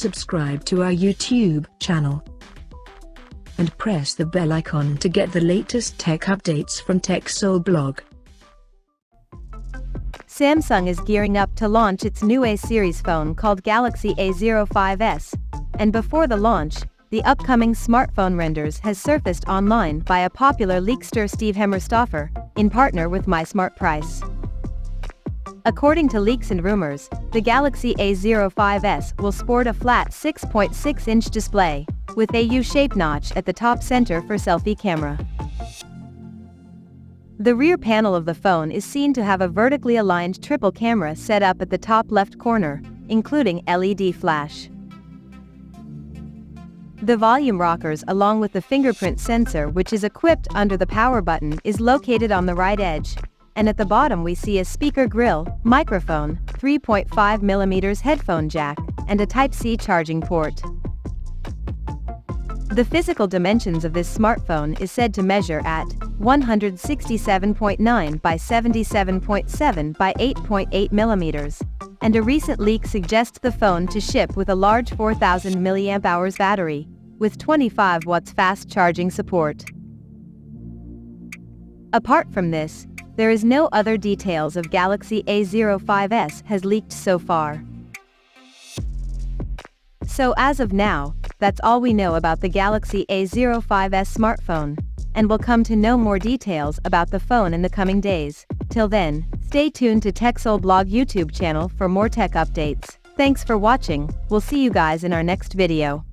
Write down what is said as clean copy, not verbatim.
subscribe to our YouTube channel and press the bell icon to get the latest tech updates from TechSole Blog. Samsung is gearing up to launch its new A series phone called Galaxy A05s, and before the launch, the upcoming smartphone renders has surfaced online by a popular leakster Steve Hemmerstoffer, in partner with MySmartPrice. According to leaks and rumors, the Galaxy A05s will sport a flat 6.6-inch display, with a U-shaped notch at the top center for selfie camera. The rear panel of the phone is seen to have a vertically aligned triple camera set up at the top left corner, including LED flash. The volume rockers along with the fingerprint sensor, which is equipped under the power button, is located on the right edge, and at the bottom we see a speaker grill, microphone, 3.5mm headphone jack, and a Type-C charging port. The physical dimensions of this smartphone is said to measure at 167.9 by 77.7 by 8.8 millimeters, and a recent leak suggests the phone to ship with a large 4000 mAh battery, with 25 watts fast charging support. Apart from this, there is no other details of Galaxy A05s has leaked so far. So as of now, that's all we know about the Galaxy A05s smartphone, and we'll come to know more details about the phone in the coming days. Till then, stay tuned to TechSole Blog YouTube channel for more tech updates. Thanks for watching, we'll see you guys in our next video.